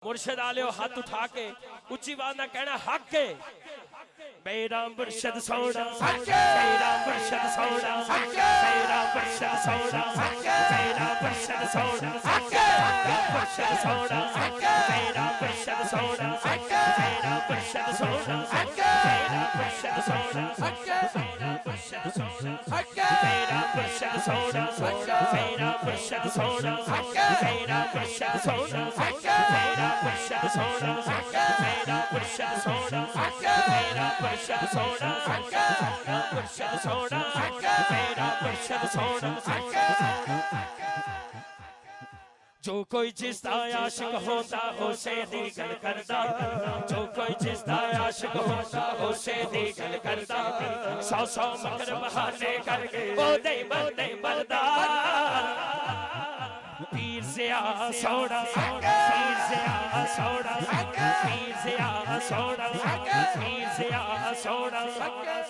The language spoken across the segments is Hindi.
मुर्शद आलियो हाथ उठा के उच्ची बात ना कहना हक के मेरा मुर्शद सोना मेरा मुर्शद सोना मेरा मुर्शद सोना मेरा मुर्शद सोना मुर्शद सोना मेरा मुर्शद सोना मेरा मुर्शद सोना मेरा मुर्शद सोना मेरा मुर्शद सोना मेरा मुर्शद सोना मेरा मुर्शद सोना मेरा मुर्शद सोना मेरा मुर्शद सोना मेरा मुर्शद सोना मेरा मुर्शद सोना मेरा मुर्शद सोना मेरा मुर्शद सोना। जो कोई जिसदा आशिक होता उसे दी गल करदा, जो कोई जिसदा आशिक होता उसे दी गल करदा, सौ सौ मकर बहाने करके ओ दे मरदा। पीर से आ सोना पीर से आ सोना पीर से आ सोना पीर से आ सोना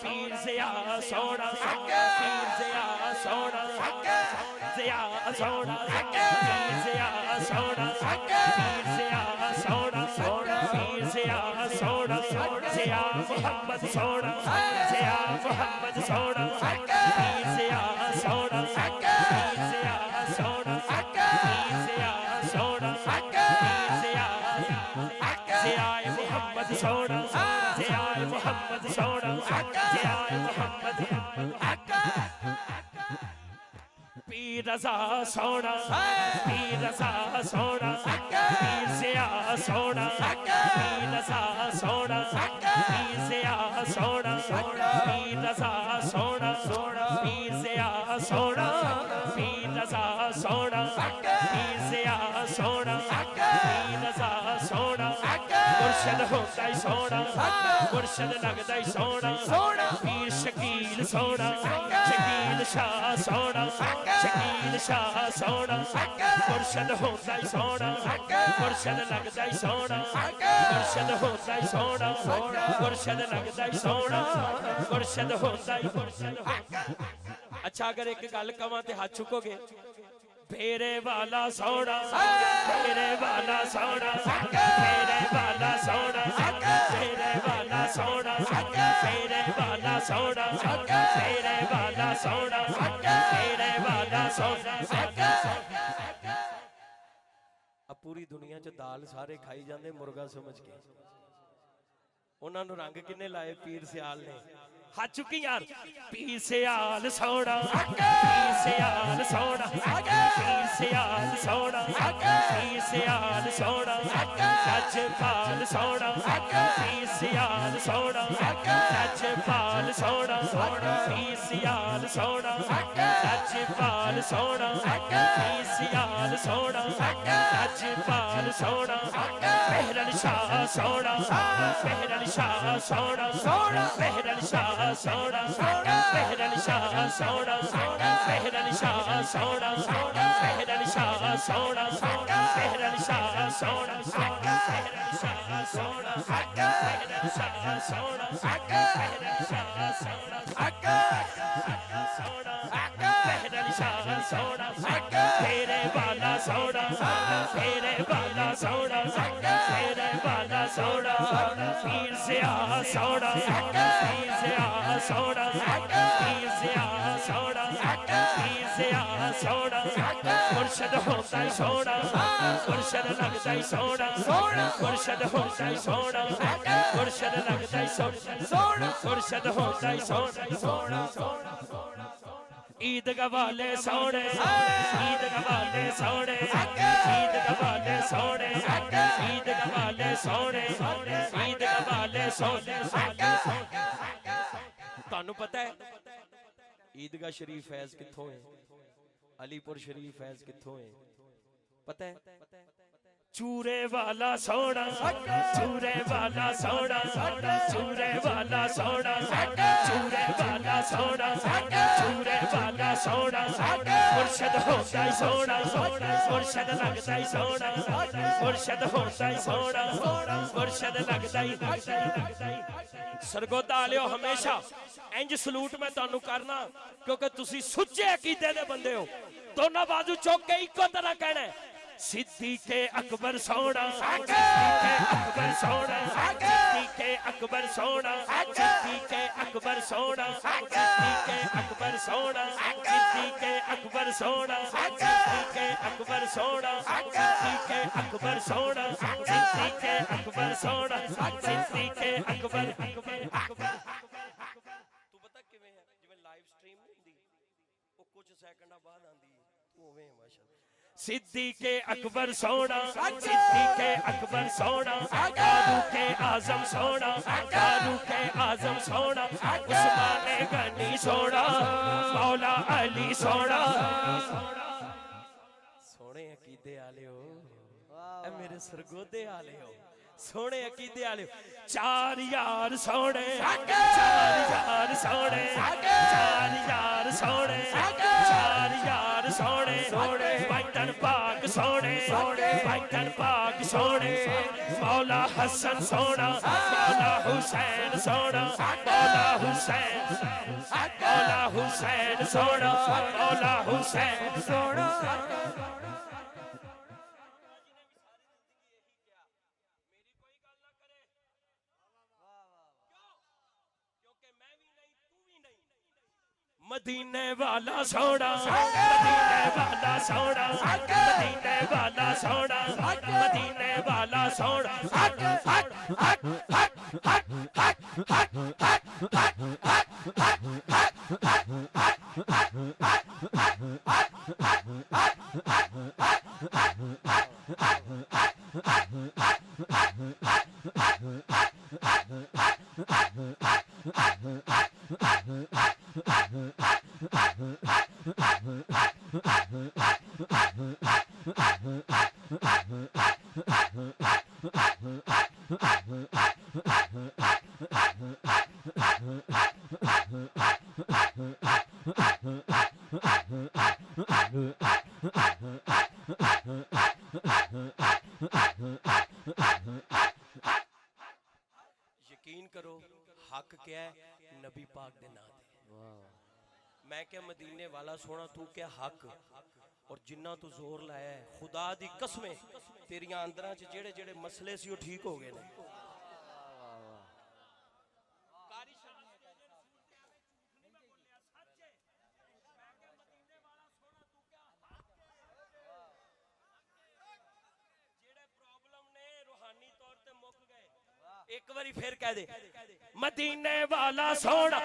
पीर से आ सोना पीर से आ सोना से आ सोना पीर से आ सोना पीर से आ सोना पीर से आ सोना से आ मोहम्मद सोना से आ मोहम्मद सोना पीर से आ सोना पीर से आ सोना पीर से आ सोना पीर से आए मोहम्मद सोना से आए मोहम्मद सोना से आए मोहम्मद पीर रज़ा सोना पीर रज़ा सोना पीर से आ सोना पीर रज़ा सोना पीर से आ सोना पीर रज़ा सोना पीर से आ सोना पीर रज़ा सोना पीर से आ सोना पीर रज़ा सोना मुर्शद होता ही सोना मुर्शद लगता ही सोना पीर शकील सोना शकील शाह सोना शकील शाह सोना मुर्शद होता ही सोना मुर्शद लगता ही सोना मुर्शद होता ही सोना मुर्शद लगता ही सोना मुर्शद होता ही मुर्शद। अच्छा अगर एक गल कवां ते हाथ चुकोगे फेरे वाला सोना फेरे वाला सोना फेरे वाला सोना फेरे वाला सोना फेरे वाला सोना फेरे वाला सोना फेरे वाला सोना। अब पूरी दुनिया च दाल सारे खाई जाते मुर्गा समझ के उन्होंने रंग किन्ने लाए पीर सियाल ने हाथ चुकी यार पीर सियाल सोना पीर सियाल सोना पीर सियाल सोना पीर सियाल सोना लजपाल सोना पीर सियाल सोना लजपाल सोना पीर सियाल सोना लजपाल सोना पीर सियाल सोना लजपाल सोना मेहरन शाह सोना मेहरन शाह सोना मेहरन शाह सोना मेहरन शाह सोना मेहरन शाह सोना मेहरन शाह सोना मेहरन शाह सोना मेहरन शाह सोना मेहरन शाह सोना मेहरन शाह सोना मेहरन शाह सोना तेरे वाला सोना तेरे वाला सोना तेरे वाला सोना पीर से आ सोना पीर से आ सोना पीर से आ सोना पीर से आ सोना मुर्शद होता ही सोना मुर्शद लगता ही सोना मुर्शद होता ही सोना मुर्शद लगता ही सोना मुर्शद होता ही सोना। ईद गवाले सोने ईद गवाले सोने ईद गवाले सोने ईद गवाले सोने ईद गवाले सोने। तानू पता है ईदगाह शरीफ फैज कित्थों है अलीपुर शरीफ फैज कित्थों है पता है चूरे वाला सोना चूरे वाला सोना चूरे वाला सोना चूरे वाला सोना चूरे वाला सोना मुर्शद होता ही सोना मुर्शद लगता ही सोना मुर्शद होता ही सोना मुर्शद लगता ही। सरगोदा आलियो हमेशा इंज सलूट मैं तुहानू करना क्योंकि तुसी सुच्चे अकीदे दे बंदे हो दोनों बाजू चुक के इको तरह कहना सिद्दीक़े अकबर सोना, सिद्दीक़े अकबर सोना, सिद्दीक़े अकबर सोना, सिद्दीक़े अकबर सोना, सिद्दीक़े अकबर सोना, सिद्दीक़े अकबर सोना, सिद्दीक़े अकबर सोना, सिद्दीक़े अकबर सोना, सिद्दीक़े अकबर सोना, सिद्दीक़े अकबर। तू पता किवें है जिवें लाइव स्ट्रीम नहीं हुंदी ਉਹ ਕੁਝ ਸੈਕਿੰਡਾਂ ਬਾਅਦ ਆਂਦੀ ਹੈ ਤੂੰ ਉਵੇਂ ਹੈ ਮਾਸ਼ਾਅੱਲਾ। सिद्दीक़े अकबर सोना, सिद्दीक़े अकबर सोना, फारूक़े आज़म सोना, फारूक़े आज़म सोना, उस्माने गनी सोना, मौला अली सोना। सोने अकीदे आले हो ए मेरे सरगोदे आले हो, सोने अकीदे आले हो। चार यार सोने, चार यार सोने, चार यार सोने, चार यार सोने, बैठन पाक सोने, बैठन पाक सोने, मौला हसन सोना, मौला हुसैन सोना, मौला हुसैन, मौला हुसैन सोना, मौला हुसैन सोना। मदीने वाला सोना, मदीने वाला सोना, मदीने वाला सोना, मदीने वाला सोना। यकीन करो हक क्या है नबी पाक दे नाम दे। मैं क्या मदीने वाला सोना, तू क्या हक। और जिन्ना तू जोर लाया है खुदा दी कसमें तेरियां अंदरां च जेड़े जेड़े मसले सी वो ठीक हो गए ने। एक बारी फिर कह दे मदीने वाला सोना,